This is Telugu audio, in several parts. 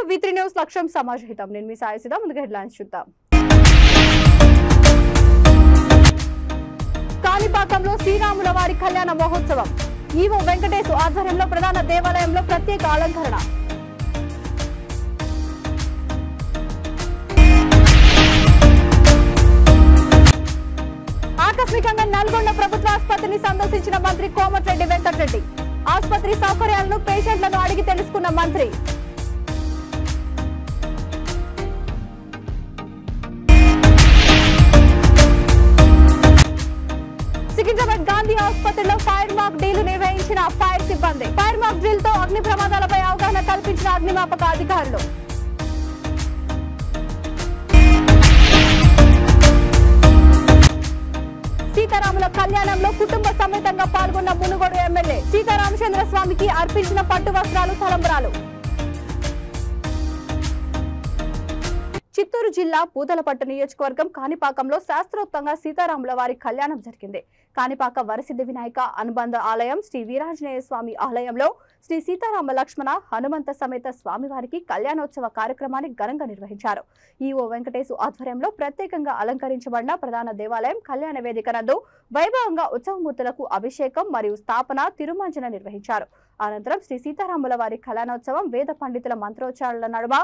V3 న్యూస్ లక్ష్యం సమాజహితం. నేను మీ సాయిసిదా. ముందుగా హెడ్లైన్స్ చూద్దాం. కాణిపాకంలో శ్రీరాముల వారి కళ్యాణ మహోత్సవం. ఈవో వెంకటేశ్ ఆధ్వర్యంలో ప్రధాన దేవాలయంలో ప్రత్యేక అలంకరణ. ఆకస్మికంగా నల్గొండ ప్రభుత్వ ఆసుపత్రిని సందర్శించిన మంత్రి కోమటిరెడ్డి వెంకటరెడ్డి. ఆసుపత్రి సౌకర్యాలను పేషెంట్లను అడిగి తెలుసుకున్న మంత్రి. సికింద్రాబాద్ గాంధీ ఆసుపత్రిలో ఫైర్ మాక్ డ్రిల్ నిర్వహించిన ఫైర్ సిబ్బంది. ఫైర్ మాక్ డ్రిల్ తో అగ్ని ప్రమాదాలపై అవగాహన కల్పించిన అగ్నిమాపక అధికారులు. సీతారాముల కళ్యాణంలో కుటుంబ సమేతంగా పాల్గొన్న మునుగోడు ఎమ్మెల్యే. సీతారామచంద్ర స్వామికి అర్పించిన పట్టు వస్త్రాలు, తలంబ్రాలు. చిత్తూరు జిల్లా పూతలపట్టు నియోజకవర్గం కాణిపాకంలో శాస్త్రోక్తంగా సీతారాముల వారి కళ్యాణం జరిగింది. కాణిపాక వరసిద్ధి వినాయక అనుబంధ ఆలయం శ్రీ వీరాంజనేయ స్వామి ఆలయంలో శ్రీ సీతారామ లక్ష్మణ హనుమంత సమేత స్వామివారికి కళ్యాణోత్సవ కార్యక్రమాన్ని ఘనంగా నిర్వహించారు. ఈవో వెంకటేశ్ ఆధ్వర్యంలో ప్రత్యేకంగా అలంకరించబడిన ప్రధాన దేవాలయం కళ్యాణ వేదిక నందు వైభవంగా ఉత్సవమూర్తులకు అభిషేకం మరియు స్థాపన, తిరుమంజన నిర్వహించారు. అనంతరం శ్రీ సీతారాముల వారి కళ్యాణోత్సవం వేద పండితుల మంత్రోచ్చారణల నడుమ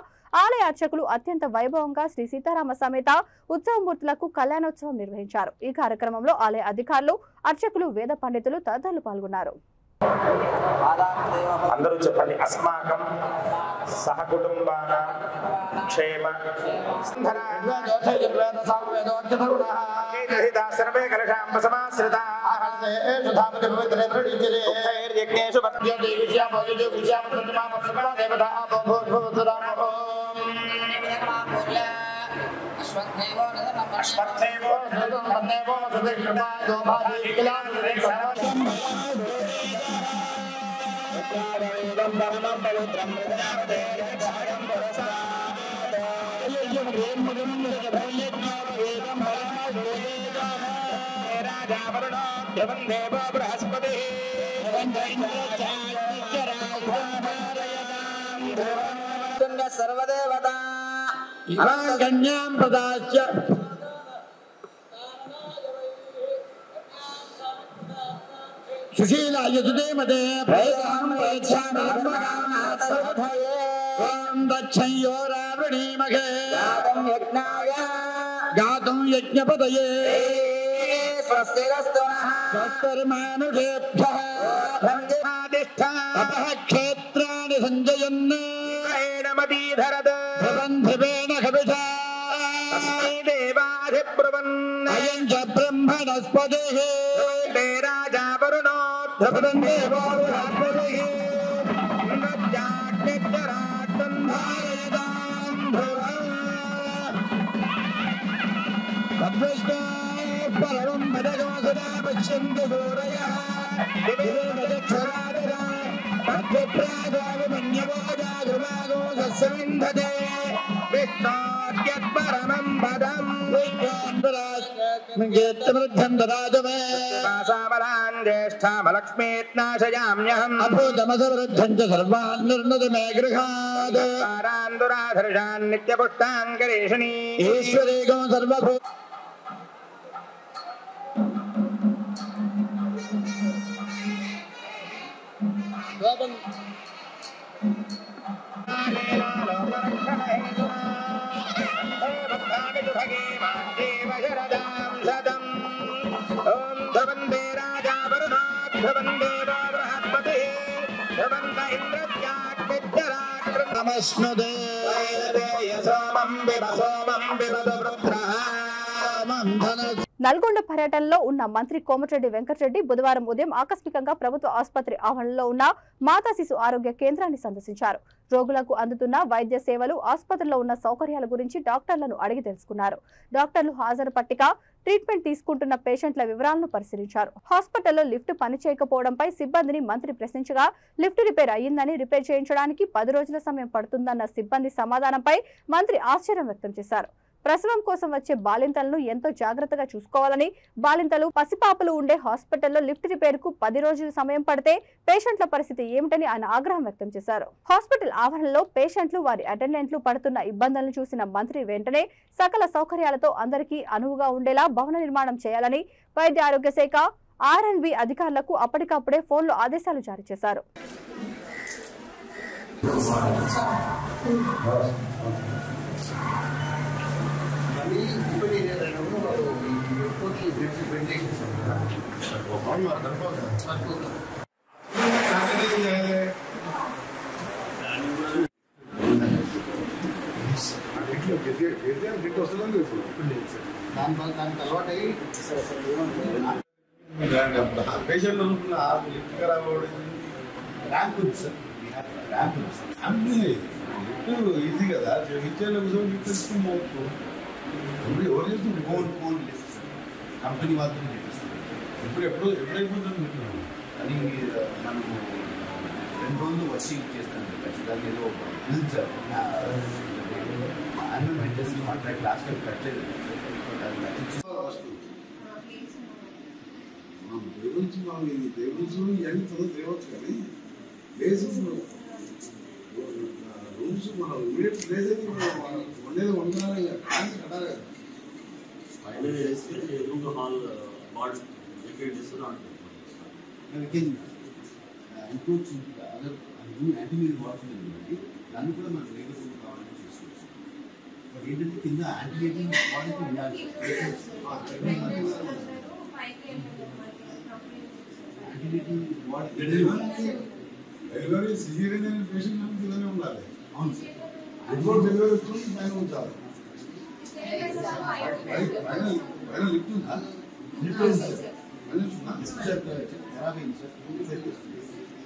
ఆలయ అర్చకులు అత్యంత వైభవంగా శ్రీ సీతారామ సమేత ఉత్సవమూర్తులకు కళ్యాణోత్సవం నిర్వహించారు. ఈ కార్యక్రమంలో ఆలయ అధికారులు, అర్చకులు, వేద పండితులు తదితరులు పాల్గొన్నారు. అందరూ చెప్పండి. అస్మాకం సహకుటుంబాన క్షేమ సర్వే కలశాంబ సమాశ్రితా యజ్ఞేషు సర్వదేవత కన్యాం ప్రదాస్య సుశీలాయ సుదేమతే దక్షయోరావృణీమఘే గాతుం యజ్ఞపదయే స్వస్తిర్మానుషేభ్యః క్షేత్రాణి సంజయన్ ప్రబంధివేన కవిషా అయం చ బ్రహ్మణస్పతిః రాజా వరుణో జ్యేష్ఠామలక్ష్మీనాశయామ్యహం అభూతమసవృద్ధం చ సర్వాన్ నిర్ణత మే గృహాద్ ఆరాందురాధర్షాన్ నిత్యపుష్టాంకరేషిణీ ఈశ్వరేకం సర్వభూ నల్గొండ పర్యటనలో ఉన్న మంత్రి కోమటిరెడ్డి వెంకటరెడ్డి బుధవారం ఉదయం ఆకస్మికంగా ప్రభుత్వ ఆసుపత్రి ఆవరణలో ఉన్న మాతా శిశు ఆరోగ్య కేంద్రాన్ని సందర్శించారు. రోగులకు అందుతున్న వైద్య సేవలు, ఆసుపత్రిలో ఉన్న సౌకర్యాల గురించి డాక్టర్లను అడిగి తెలుసుకున్నారు. డాక్టర్లు హాజరు పట్టిక, ట్రీట్మెంట్ తీసుకుంటున్న పేషెంట్ల వివరాలను పరిశీలించారు. హాస్పిటల్లో లిఫ్ట్ పనిచేయకపోవడంపై సిబ్బందిని మంత్రి ప్రశ్నించగా లిఫ్ట్ రిపేర్ అయ్యిందని, రిపేర్ చేయించడానికి 10 రోజుల సమయం పడుతుందన్న సిబ్బంది సమాధానంపై మంత్రి ఆశ్చర్యం వ్యక్తం చేశారు. ప్రసవం కోసం వచ్చే బాలింతలను ఎంతో జాగ్రత్తగా చూసుకోవాలని, బాలింతలు పసిపాపలు ఉండే హాస్పిటల్లో లిఫ్ట్ రిపేర్ కు 10 రోజులు సమయం పడితే పేషెంట్ల పరిస్థితి ఏమిటని ఆయన ఆగ్రహం వ్యక్తం చేశారు. హాస్పిటల్ ఆవరణలో పేషెంట్లు, వారి అటెండెంట్లు పడుతున్న ఇబ్బందులను చూసిన మంత్రి వెంటనే సకల సౌకర్యాలతో అందరికీ అనువుగా ఉండేలా భవన నిర్మాణం చేయాలని వైద్య ఆరోగ్య శాఖ R&B అధికారులకు అప్పటికప్పుడే ఫోన్లో ఆదేశాలు జారీ చేశారు. పేషెంట్ ఈజీ కదా విద్యలో ఎవరు చేస్తుంది ఫోన్ కంపెనీ మాత్రం చేపిస్తుంది. ఎప్పుడైపోతుంది అని మనము 2 రోజులు వచ్చి చేస్తాను ఖచ్చితంగా ఏదో bill sir annual maintenance contract last time కట్టలేదు. దేవుడు తేవచ్చు కానీ ప్లేసెస్ రూమ్స్ మనం ఇమీడియట్ ప్లేస్ అయితే వండేది వండాలి కట్టాలి కదా. ఇంక్లూడ్స్ అదర్ యాంటీమీరియల్ వాటర్ ఉందండి, దాన్ని కూడా మనం రేగర్ రూమ్ కావాలని చూస్తున్నాం. బట్ ఏంటంటే కింద యాంటీబయాటిక్ వాటర్ ఉండాలి. Antibiotic water delivery caesarean patient కిందనే ఉండాలి. అవును సార్, అడ్వాన్స్ డెలివరీ వచ్చి పైన ఉంచాలి. పైన లిఫ్ట్ ఉందా? లిఫ్ట్ ఉంది సార్. ఖరాబ్ అయింది సార్,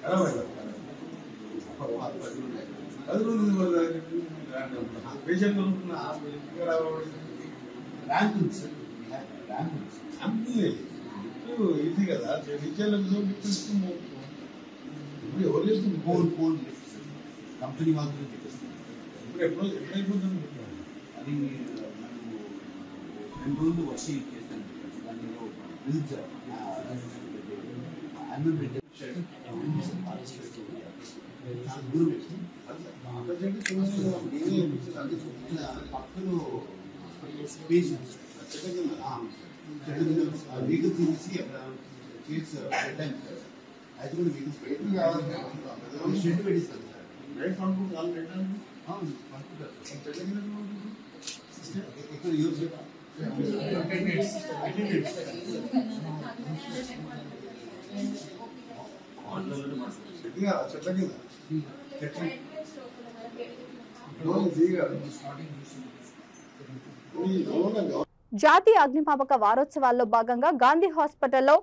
ఖరాబ్ అయిందా? పేషెంట్ ర్యాంక్ ఉంది సార్, ర్యాంక్ ఉంది సార్. అంతే ఈజీ కదా విద్యలో ఇప్పుడు ఎవరు చేస్తుంది ఫోన్ లిఫ్ట్ సార్, కంపెనీ మాత్రం చెప్పేస్తుంది. ఎప్పుడైపోతుంది అది మనము 2 రోజులు వచ్చి చేస్తాను దాన్ని ఏదో బిల్ సార్ యాన్యువల్ మెయింటెనెన్స్ పక్కన పేషెంట్స్ వెహికల్ తీసి అక్కడ చేసి పెట్టాను సార్. అది కూడా వెహికల్స్ షెడ్ పెట్టిస్తాను సార్. ఇక్కడ యూజ్ చెట్ల కింద జాతీయ అగ్నిమాపక వారోత్సవాల్లో భాగంగా గాంధీ హాస్పిటల్లో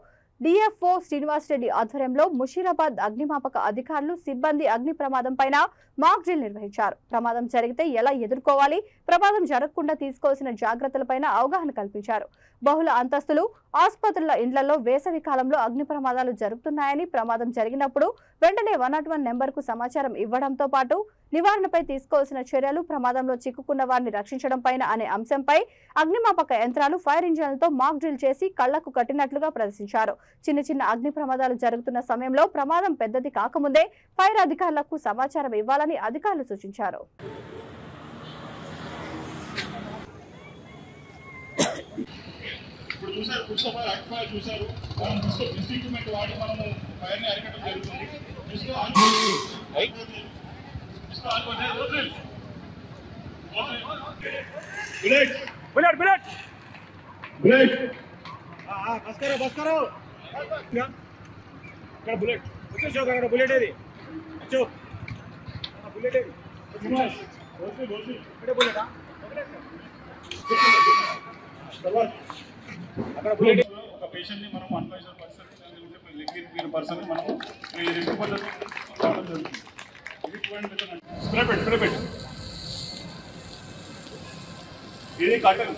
DFO శ్రీనివాస్ రెడ్డి ఆధ్వర్యంలో ముషీరాబాద్ అగ్నిమాపక అధికారులు, సిబ్బంది అగ్ని ప్రమాదం పైన మాక్ డ్రిల్ నిర్వహించారు. ప్రమాదం జరిగితే ఎలా ఎదుర్కోవాలి, ప్రమాదం జరగకుండా తీసుకోవాల్సిన జాగ్రత్తలపైన అవగాహన కల్పించారు. బహుళ అంతస్తులు, ఆసుపత్రుల ఇండ్లలో వేసవి కాలంలో అగ్ని ప్రమాదాలు జరుగుతున్నాయని, ప్రమాదం జరిగినప్పుడు వెంటనే 101 నెంబర్కు సమాచారం ఇవ్వడంతో పాటు నివారణపై తీసుకోవాల్సిన చర్యలు, ప్రమాదంలో చిక్కుకున్న వారిని రక్షించడం పైన అనే అంశంపై అగ్నిమాపక యంత్రాలు, ఫైర్ ఇంజన్లతో మాక్ డ్రిల్ చేసి కళ్లకు కట్టినట్లుగా ప్రదర్శించారు. చిన్న చిన్న అగ్ని ప్రమాదాలు జరుగుతున్న సమయంలో ప్రమాదం పెద్దది కాకముందే ఫైర్ అధికారులకు సమాచారం ఇవ్వాలని అధికారులు సూచించారు. చూసారు ఇన్స్ట్రుమెంట్ వాడి మనము ఫైర్ని అరికట్టడం జరుగుతుంది. బుల్లెట్ వచ్చేసి బుల్లెట్ ఏది వచ్చో బుల్లెట్ ఏది బుల్లెటా అక్కడ బుల్లెట్ ఒక పేషెంట్ని మనం అన్వైజర్ పర్సన్ మనము ఈ రెండు పద్ధతులు రావడం జరుగుతుంది. స్ప్రే పెట్టు ఇది కట్టలు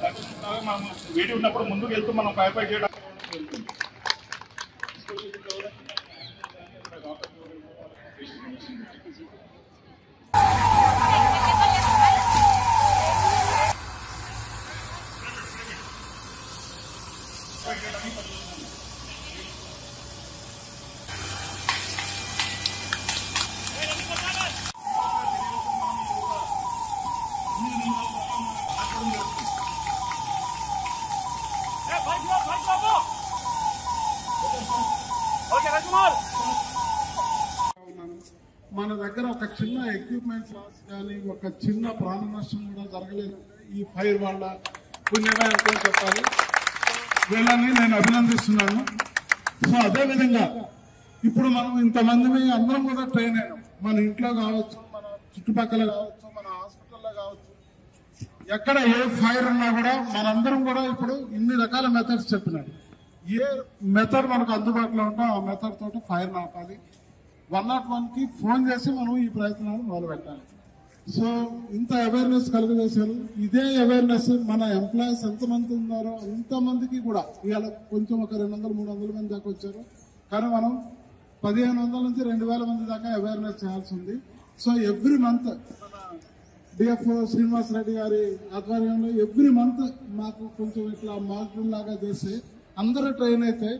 మనం వేడి ఉన్నప్పుడు ముందుకు వెళ్తూ మనం పై చేయడం జరుగుతుంది. మన దగ్గర ఒక చిన్న ఎక్విప్మెంట్ లాస్ కానీ ఒక చిన్న ప్రాణ నష్టం కూడా జరగలేదు. ఈ ఫైర్ వాళ్ళ పుణ్యమే అనుకుని చెప్పాలి. వీళ్ళని నేను అభినందిస్తున్నాను. సో అదేవిధంగా ఇప్పుడు మనం ఇంతమంది అందరం కూడా ట్రైన్ అయ్యాం. మన ఇంట్లో కావచ్చు, మన చుట్టుపక్కల కావచ్చు, మన హాస్పిటల్లో కావచ్చు, ఎక్కడ ఏ ఫైర్ ఉన్నా కూడా మనందరం కూడా ఇప్పుడు ఇన్ని రకాల మెథడ్స్ చెప్పినారు. ఏ మెథడ్ మనకు అందుబాటులో ఉందో ఆ మెథడ్ తోటి ఫైర్ ఆపాలి. 101కి ఫోన్ చేసి మనం ఈ ప్రయత్నాలు మొదలు పెట్టాలి. సో ఇంత అవేర్నెస్ కలుగజేశారు. ఇదే అవేర్నెస్ మన ఎంప్లాయీస్ ఎంతమంది ఉన్నారో అంతమందికి కూడా ఇవాళ కొంచెం ఒక 200-300 మంది దాకా వచ్చారు. కానీ మనం 1500 నుంచి 2000 మంది దాకా అవేర్నెస్ చేయాల్సి ఉంది. So every month DFO Srinivas Reddy గారి ఆధ్వర్యంలో ఎవ్రీ మంత్ మాకు కొంచెం ఇట్లా మాడ్యూల్ లాగా చేసి అందరూ ట్రైన్ అయితే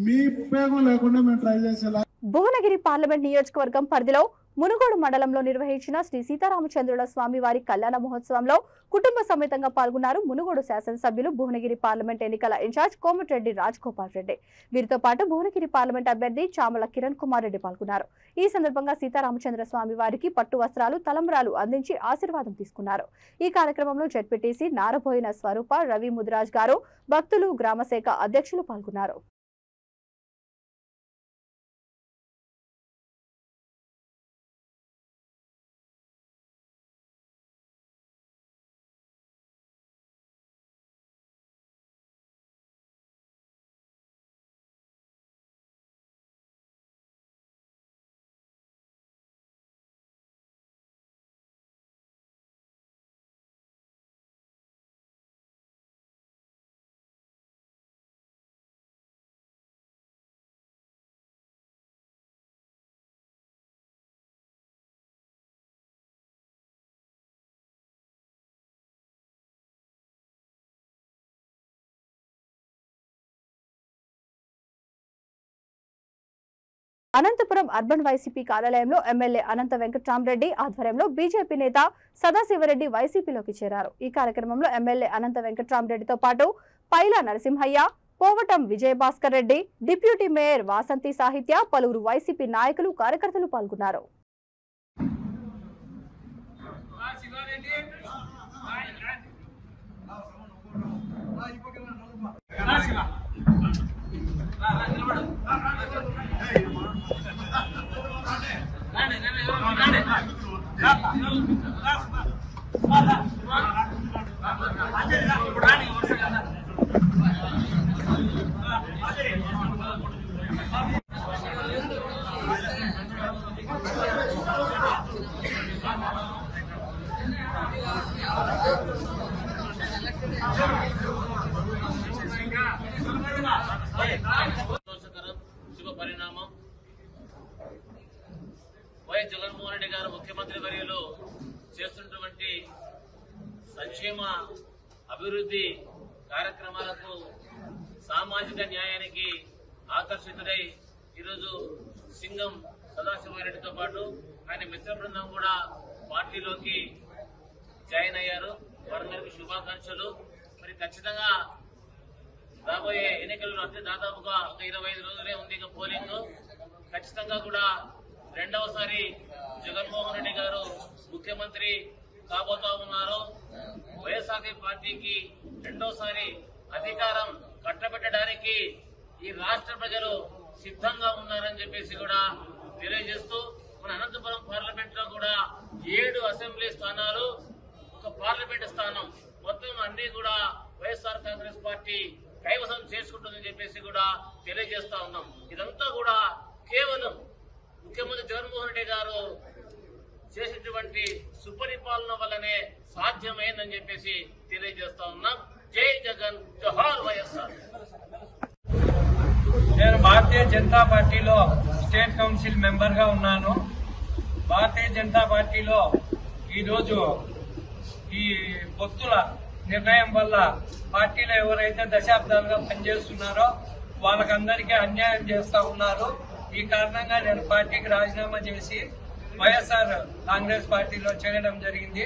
మీ ఉపయోగం లేకుండా మేము ట్రై చేసేలా. భువనగిరి పార్లమెంట్ నియోజకవర్గం పరిధిలో మునుగోడు మండలంలో నిర్వహించిన శ్రీ సీతారామచంద్రుల స్వామి వారి కళ్యాణ మహోత్సవంలో కుటుంబ సమేతంగా పాల్గొన్నారు మునుగోడు శాసనసభ్యులు, భువనగిరి పార్లమెంట్ ఎన్నికల ఇన్ఛార్జ్ కోమటిరెడ్డి రాజగోపాల్ రెడ్డి. వీరితో పాటు భువనగిరి పార్లమెంట్ అభ్యర్థి చామల కిరణ్ కుమార్ రెడ్డి పాల్గొన్నారు. ఈ సందర్భంగా సీతారామచంద్ర స్వామి వారికి పట్టు వస్త్రాలు, తలంబ్రాలు అందించి ఆశీర్వాదం తీసుకున్నారు. ఈ కార్యక్రమంలో జెడ్పీటీసీ నారబోయిన స్వరూప, రవి ముదిరాజ్ గారు, భక్తులు, గ్రామశాఖ అధ్యక్షులు పాల్గొన్నారు. అనంతపురం అర్బన్ వైసీపీ కార్యాలయంలో ఎమ్మెల్యే అనంత వెంకట్రామరెడ్డి ఆధ్వర్యంలో బీజేపీ నేత సదాశివరెడ్డి వైసీపీలోకి చేరారు. ఈ కార్యక్రమంలో ఎమ్మెల్యే అనంత వెంకట్రామరెడ్డితో పాటు పైలా నరసింహయ్య, పోవటం విజయభాస్కర్ రెడ్డి, డిప్యూటీ మేయర్ వాసంతి సాహిత్య, పలువురు వైసీపీ నాయకులు, కార్యకర్తలు పాల్గొన్నారు. శుభ పరిణామం. వైఎస్ జగన్మోహన్ రెడ్డి గారు ముఖ్యమంత్రి వర్యులు చేస్తున్నటువంటి సంక్షేమ అభివృద్ధి కార్యక్రమాలకు, సామాజిక న్యాయానికి ఆకర్షితుడై ఈరోజు సింగం సదాశివరెడ్డితో పాటు ఆయన మిత్ర బృందం కూడా పార్టీలోకి జాయిన్ అయ్యారు. వారందరికీ శుభాకాంక్షలు. మరి ఖచ్చితంగా రాబోయే ఎన్నికల్లో అంటే దాదాపుగా 25 రోజులే ఉంది ఇక పోలింగ్. ఖచ్చితంగా కూడా రెండవసారి జగన్మోహన్ రెడ్డి గారు ముఖ్యమంత్రి కాబోతా ఉన్నారు. వైఎస్ఆర్సీపీ పార్టీకి రెండోసారి అధికారం కట్టబెట్టడానికి ఈ రాష్ట్ర ప్రజలు సిద్ధంగా ఉన్నారని చెప్పేసి కూడా తెలియజేస్తూ, మన అనంతపురం పార్లమెంట్ లో కూడా 7 అసెంబ్లీ స్థానాలు, ఒక పార్లమెంట్ స్థానం, మొత్తం అన్ని కూడా వైఎస్ఆర్ కాంగ్రెస్ పార్టీ కైవసం చేసుకుంటుందని చెప్పేసి కూడా తెలియజేస్తా ఉన్నాం. ఇదంతా కూడా కేవలం ముఖ్యమంత్రి జగన్మోహన్ రెడ్డి గారు చేసినటువంటి సుపరిపాలన వల్లనే సాధ్యమైందని చెప్పేసి తెలియజేస్తా ఉన్నాం. జై జగన్, జోహార్ వైఎస్ఆర్. నేను భారతీయ జనతా పార్టీలో స్టేట్ కౌన్సిల్ మెంబర్ గా ఉన్నాను. భారతీయ జనతా పార్టీలో ఈరోజు ఈ పొత్తుల నిర్ణయం వల్ల పార్టీలో ఎవరైతే దశాబ్దాలుగా పనిచేస్తున్నారో వాళ్ళకందరికీ అన్యాయం చేస్తా ఉన్నారు. ఈ కారణంగా నేను పార్టీకి రాజీనామా చేసి వైఎస్ఆర్ కాంగ్రెస్ పార్టీలో చేరడం జరిగింది.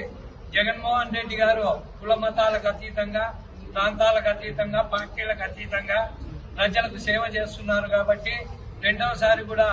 జగన్మోహన్ రెడ్డి గారు కుల మతాలకు అతీతంగా, ప్రాంతాలకు అతీతంగా, పార్టీలకు అతీతంగా ప్రజలకు సేవ చేస్తున్నారు కాబట్టి రెండవసారి కూడా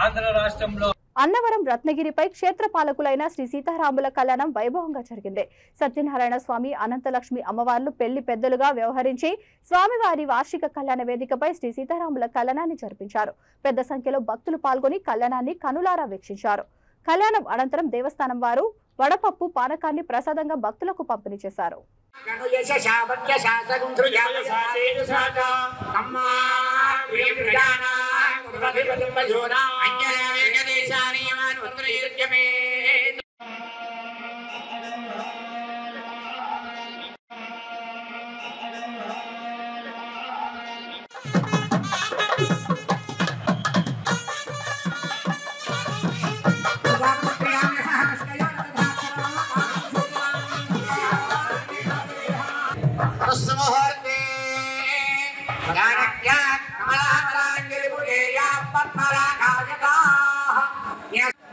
ఆంధ్ర రాష్ట్రంలో అన్నవరం రత్నగిరిపై క్షేత్రపాలకులైన శ్రీ సీతారాముల కళ్యాణం వైభవంగా జరిగింది. సత్యనారాయణ స్వామి, అనంతలక్ష్మి అమ్మవార్లు పెళ్లి పెద్దలుగా వ్యవహరించి స్వామివారి వార్షిక కళ్యాణ వేదికపై శ్రీ సీతారాముల కళ్యాణాన్ని జరిపించారు. పెద్ద సంఖ్యలో భక్తులు పాల్గొని కళ్యాణాన్ని కనులారా వీక్షించారు. కళ్యాణం అనంతరం దేవస్థానం వారు వడపప్పు పానకాన్ని ప్రసాదంగా భక్తులకు పంపిణీ చేశారు.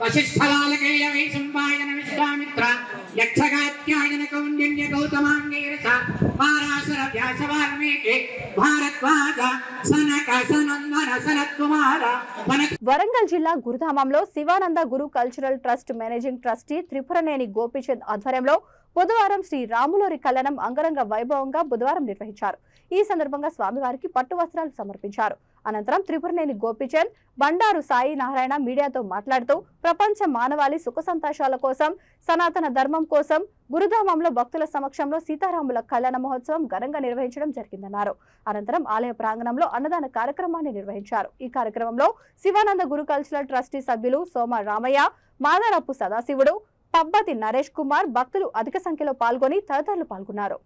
वशिष्ठलालकेयवै सम्पायन विश्वामित्र यक्षगात्यायन कौण्डिन्य गौतमाङ्गीरस पाराशर व्यास वाल्मीकि भारद्वाज सनक सनंदन सनत्कुमार వరంగల్ జిల్లా గురుధామంలో Shivananda Guru cultural trust managing trustee Tripuraneni Gopichand ఆధ్వర్యంలో బుధవారం శ్రీ రాములోరి కళ్యాణం అంగరంగ వైభవంగా బుధవారం నిర్వహించారు. ఈ సందర్భంగా స్వామివారికి పట్టు వస్త్రాలు సమర్పించారు. అనంతరం త్రిపురనేని గోపీచంద్ బండారు సాయి నారాయణ మీడియాతో మాట్లాడుతూ ప్రపంచ మానవాళి సుఖ సంతోషాల కోసం, సనాతన ధర్మం కోసం గురుధామంలో భక్తుల సమక్షంలో సీతారాముల కళ్యాణ మహోత్సవం ఘనంగా నిర్వహించడం జరిగిందన్నారు. అనంతరం ఆలయ ప్రాంగణంలో అన్నదాన కార్యక్రమాన్ని నిర్వహించారు. ఈ కార్యక్రమంలో శివానంద గురు కల్చరల్ ట్రస్టీ సభ్యులు సోమ రామయ్య, మాదారపు సదాశివుడు, పబ్బతి నరేష్ కుమార్ భక్తులు అధిక సంఖ్యలో పాల్గొని తదితరులు పాల్గొన్నారు.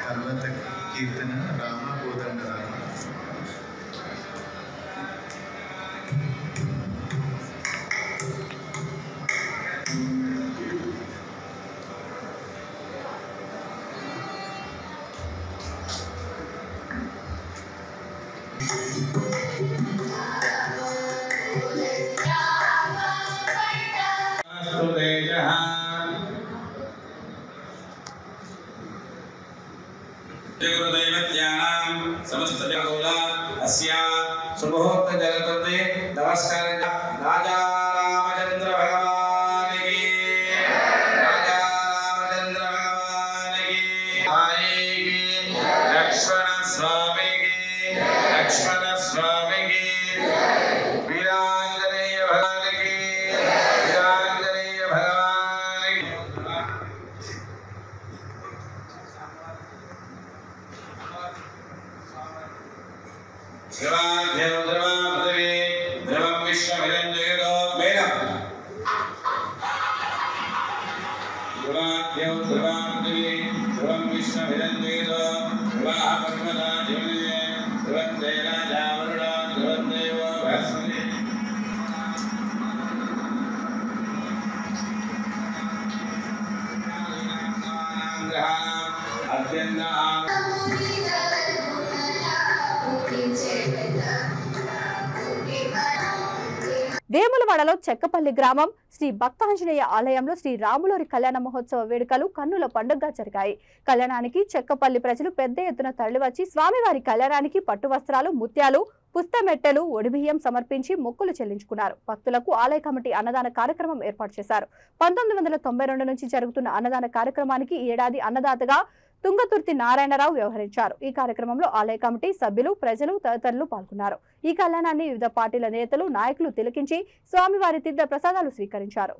తర్వాత కీర్తన రామ కోదండ రామ. समस्त जगोला अस्या सुमुहूर्त जगते नमस्कार राजा रामचंद्र भगवान की, राजा रामचंद्र भगवान की, आई की, लक्ष्मण स्वामी की, लक्ष्मण स्वामी की, वीरांजनेय भगवान की, वीरांजनेय भगवान की। ध्रुवाध्यं ध्रुवा पृथिवी ध्रुवं विश्वमिदं जगतो वेदम्। ध्रुवाध्यं ध्रुवा पृथिवी ध्रुवं विश्वमिदं जगतो ध्रुवाः पर्वता जीवने ध्रुवं राजा वरुणो ध्रुवं देवो बृहस्पतिः। వేములవాడలో చెక్కపల్లి గ్రామం శ్రీ భక్తాంజనేయ ఆలయంలో శ్రీ రాములోరి కళ్యాణ మహోత్సవ వేడుకలు కన్నుల పండుగగా జరిగాయి. కళ్యాణానికి చెక్కపల్లి ప్రజలు పెద్ద ఎత్తున తరలివచ్చి స్వామివారి కళ్యాణానికి పట్టు వస్త్రాలు, ముత్యాలు, పుస్తమెట్టెలు, ఒడిబియ్యం సమర్పించి మొక్కులు చెల్లించుకున్నారు. భక్తులకు ఆలయ కమిటీ అన్నదాన కార్యక్రమం ఏర్పాటు చేశారు. 1992 నుంచి జరుగుతున్న అన్నదాన కార్యక్రమానికి ఈ ఏడాది అన్నదాతగా తుంగతుర్తి నారాయణరావు వ్యవహరించారు. ఈ కార్యక్రమంలో ఆలయ కమిటీ సభ్యులు, ప్రజలు తదితరులు పాల్గొన్నారు. ఈ కళ్యాణాన్ని వివిధ పార్టీల నేతలు, నాయకులు తిలకించి స్వామివారి తీర్థ ప్రసాదాలు స్వీకరించారు.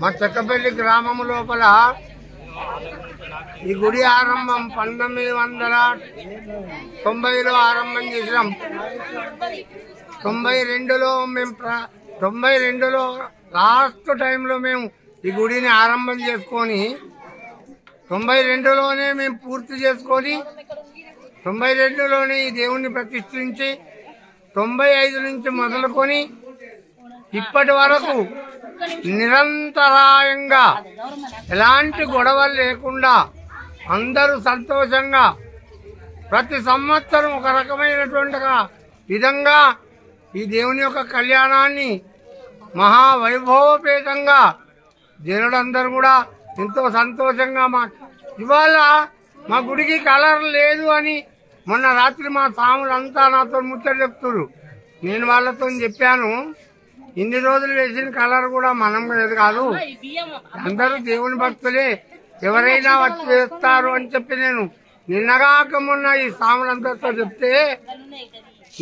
మా చెక్కపల్లి గ్రామం లోపల ఈ గుడి ఆరంభం 1990లో ఆరంభం చేసినాం. 92లో లాస్ట్ టైంలో మేము ఈ గుడిని ఆరంభం చేసుకొని 92లోనే మేము పూర్తి చేసుకొని 92లోనే ఈ దేవుణ్ణి ప్రతిష్ఠించి 95 నుంచి మొదలుకొని ఇప్పటి వరకు నిరంతరాయంగా ఎలాంటి గొడవలు లేకుండా అందరూ సంతోషంగా ప్రతి సంవత్సరం ఒక రకమైనటువంటి విధంగా ఈ దేవుని యొక్క కళ్యాణాన్ని మహావైభవపేతంగా జనులందరూ కూడా ఎంతో సంతోషంగా ఇవాళ మా గుడికి కలర్ లేదు అని మొన్న రాత్రి మా స్వాములంతా నాతో ముచ్చట చెప్తున్నారు. నేను వాళ్ళతో చెప్పాను, ఇన్ని రోజులు వేసిన కలర్ కూడా మనం కాదు, అందరూ దేవుని భక్తులే, ఎవరైనా వచ్చి వేస్తారు అని చెప్పి నేను నిన్నగాక మొన్న ఈ స్వాములందరితో చెప్తే,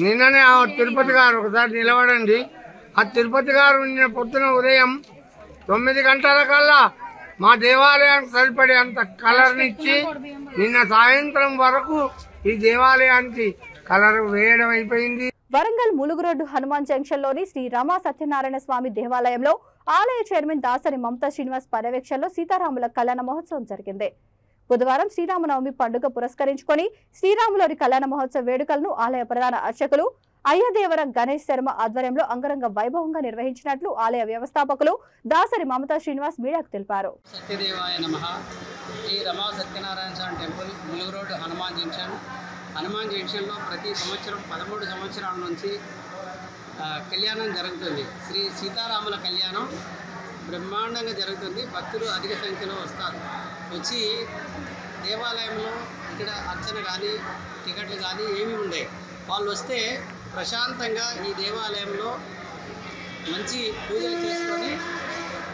నిన్ననే ఆ తిరుపతి గారు ఒకసారి నిలబడండి, ఆ తిరుపతి గారు నిన్న పొద్దున ఉదయం 9 గంటల కల్లా మా దేవాలయానికి సరిపడే అంత కలర్నిచ్చి నిన్న సాయంత్రం వరకు ఈ దేవాలయానికి కలర్ వేయడం అయిపోయింది. వరంగల్ ములుగు రోడ్డు హనుమాన్ జంక్షన్ లోని శ్రీ రమా సత్యనారాయణ స్వామి దేవాలయంలో ఆలయ చైర్మన్ దాసరి మమతా శ్రీనివాస్ పర్యవేక్షణలో సీతారాముల కళ్యాణ మహోత్సవం జరిగింది. బుధవారం శ్రీరామనవమి పండుగ పురస్కరించుకొని శ్రీరాములోని కళ్యాణ మహోత్సవ వేడుకలను ఆలయ ప్రధాన అర్చకులు అయ్యదేవర గణేష్ శర్మ ఆధ్వర్యంలో అంగరంగ వైభవంగా నిర్వహించినట్లు ఆలయ వ్యవస్థాపకులు దాసరి మమతా శ్రీనివాస్ మీడియాకు తెలిపారు. సత్యదేవాయ నమః. ఈ రమా సత్యనారాయణ స్వామి టెంపుల్ ములుగు రోడ్డు హనుమాన్ జంక్షన్లో ప్రతి సంవత్సరం 13 సంవత్సరాల నుంచి కళ్యాణం జరుగుతుంది. శ్రీ సీతారాముల కళ్యాణం బ్రహ్మాండంగా జరుగుతుంది. భక్తులు అధిక సంఖ్యలో వస్తారు. వచ్చి దేవాలయంలో ఇక్కడ అర్చన కానీ టికెట్లు కానీ ఏమీ ఉండవు. వాళ్ళు వస్తే ప్రశాంతంగా ఈ దేవాలయంలో మంచి పూజలు చేసుకొని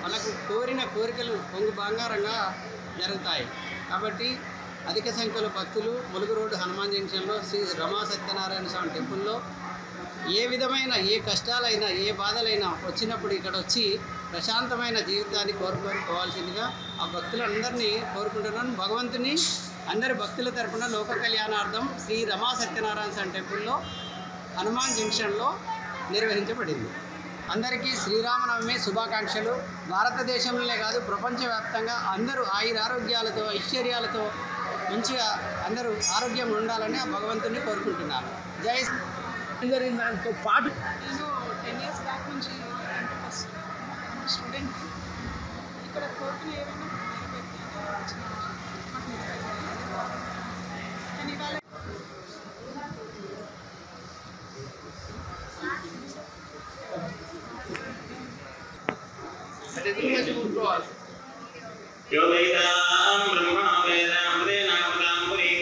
వాళ్ళకు కోరిన కోరికలు పొంగు బంగారంగా జరుగుతాయి. కాబట్టి అధిక సంఖ్యలో భక్తులు ములుగు రోడ్డు హనుమాన్ జంక్షన్లో శ్రీ రమా సత్యనారాయణ స్వామి టెంపుల్లో ఏ విధమైన ఏ కష్టాలైనా ఏ బాధలైనా వచ్చినప్పుడు ఇక్కడ వచ్చి ప్రశాంతమైన జీవితాన్ని కోరుకోవాల్సిందిగా ఆ భక్తులందరినీ కోరుకుంటున్నాను. భగవంతుని అందరి భక్తుల తరపున లోక కళ్యాణార్థం శ్రీ రమా సత్యనారాయణ స్వామి టెంపుల్లో హనుమాన్ జంక్షన్లో నిర్వహించబడింది. అందరికీ శ్రీరామనవమి శుభాకాంక్షలు. భారతదేశంలోనే కాదు ప్రపంచవ్యాప్తంగా అందరూ ఆయురారోగ్యాలతో ఐశ్వర్యాలతో మంచిగా అందరూ ఆరోగ్యం ఉండాలని ఆ భగవంతుని కోరుకుంటున్నాను. జై దాంతో పాటు నేను 10 years బ్యాక్ నుంచి స్టూడెంట్ ఇక్కడ కోర్టులు ఏమైనా यो वेदां ब्रह्मा वेदां वेदां पुरीं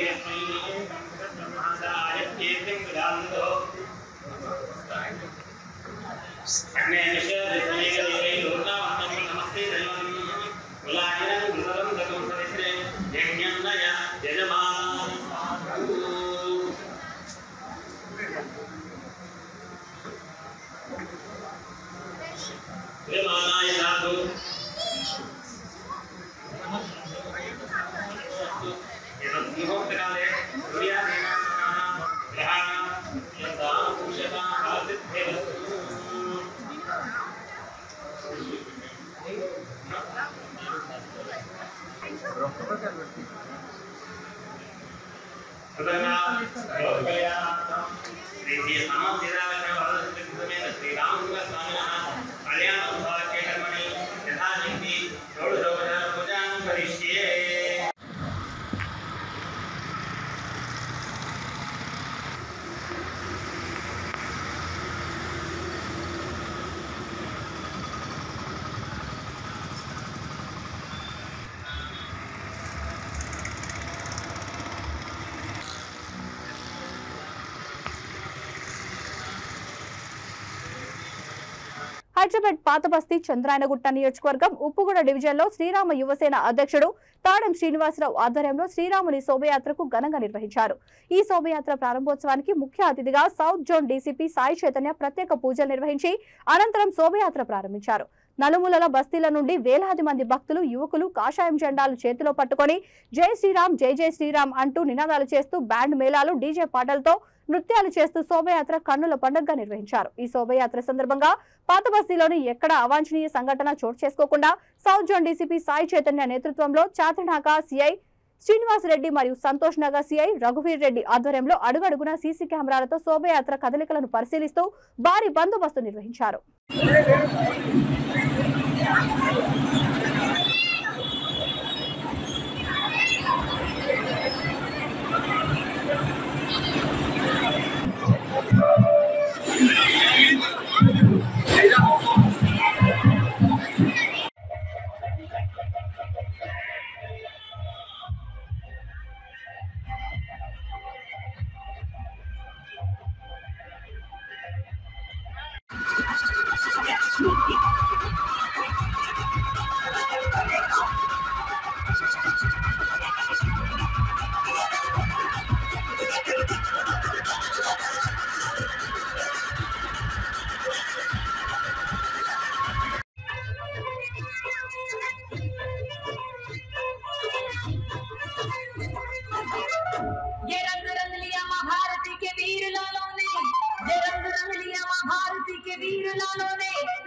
హైదరాబాద్ పాతబస్తీ చంద్రాయనగుట్ట నియోజకవర్గం ఉప్పుగూడ డివిజన్లో శ్రీరామ యువసేన అధ్యక్షుడు తాడెం శ్రీనివాసరావు ఆధ్వర్యంలో శ్రీరాముని శోభయాత్రకు ఘనంగా నిర్వహించారు. ఈ శోభయాత్ర ప్రారంభోత్సవానికి ముఖ్య అతిథిగా south zone DCP Sai Chaitanya ప్రత్యేక పూజలు నిర్వహించి అనంతరం శోభయాత్ర ప్రారంభించారు. నలుమూలల బస్తీల నుండి వేలాది మంది భక్తులు యువకులు కాషాయం జెండాలు చేతిలో పట్టుకొని జై శ్రీరామ్ జై జై శ్రీరామ్ అంటూ నినాదాలు చేస్తూ బ్యాండ్ మేళాలు డీజే పాటలతో నృత్యాలు చేస్తూ శోభయాత్ర కన్నుల పండుగగా నిర్వహించారు. ఈ శోభయాత్ర సందర్భంగా పాతబస్తీలోని ఎక్కడ అవాంఛనీయ సంఘటన చోటు చేసుకోకుండా south zone DCP Sai Chaitanya నేతృత్వంలో చాతనాక సిఐ శ్రీనివాసరెడ్డి మరియు సంతోష్ నగర్ సిఐ రఘువీర్ రెడ్డి ఆధ్వర్యంలో అడుగడుగున సీసీ కెమెరాలతో శోభయాత్ర కదలికలను పరిశీలిస్తూ భారీ బందోబస్తు నిర్వహించారు.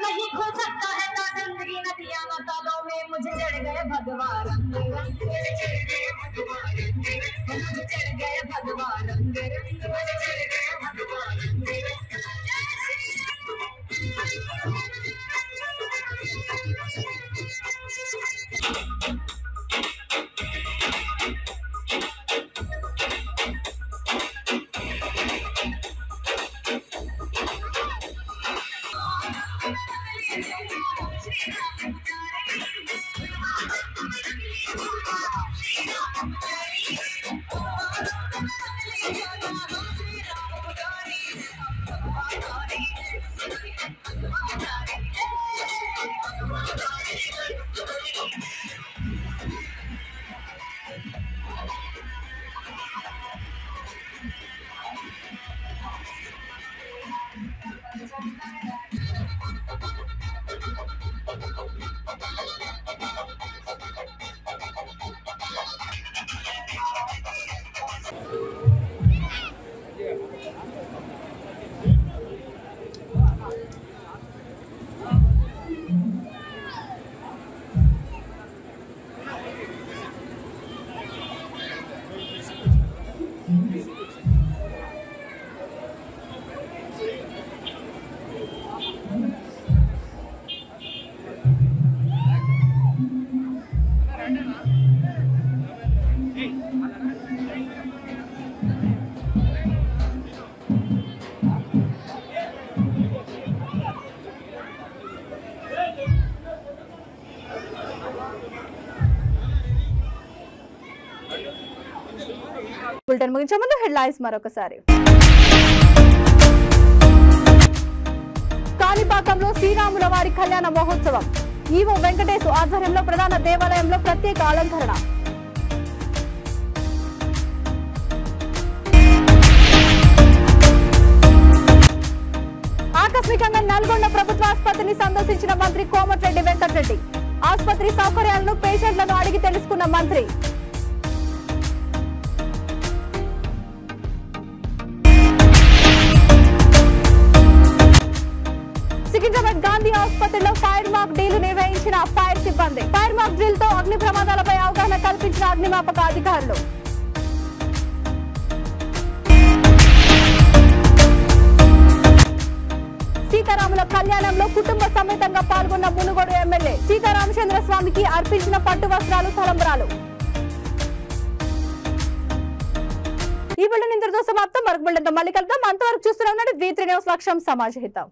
नहीं खो सकता है ना जिंदगी नदियां तालों में मुझे चढ़ गए भगवान मुझे चढ़ गए भगवान బులెటిన్ ముగించే ముందు హెడ్లైన్స్ మరొకసారి. కాణిపాకంలో శ్రీరాముల వారి కళ్యాణ మహోత్సవం. ఈవో వెంకటేశ్ ఆధ్వర్యంలో ప్రధాన దేవాలయంలో ప్రత్యేక అలంకరణ. నల్గొండ ప్రభుత్వ ఆసుపత్రిని సందర్శించిన మంత్రి కోమటిరెడ్డి వెంకటరెడ్డి. ఆసుపత్రి సౌకర్యాలను పేషెంట్లను అడిగి తెలుసుకున్న మంత్రి. సికింద్రాబాద్ గాంధీ ఆసుపత్రిలో ఫైర్ మాక్ డ్రిల్ నిర్వహించిన ఫైర్ సిబ్బంది. ఫైర్ మాక్ డ్రిల్ తో అగ్ని ప్రమాదాలపై అవగాహన కల్పించిన అగ్నిమాపక అధికారులు. సీతారాముల కళ్యాణంలో కుటుంబ సమేతంగా పాల్గొన్న మునుగోడు ఎమ్మెల్యే. సీతారామచంద్ర స్వామికి అర్పించిన పట్టు వస్త్రాలు, తలంబ్రాలు. ఈ బులెటిన్ ఇంతటితో సమాప్తం. మరొక బులెటిన్తో మళ్ళీ కలుద్దాం. అంతవరకు చూస్తూనే ఉండండి V3 న్యూస్. లక్ష్యం సమాజ హితం.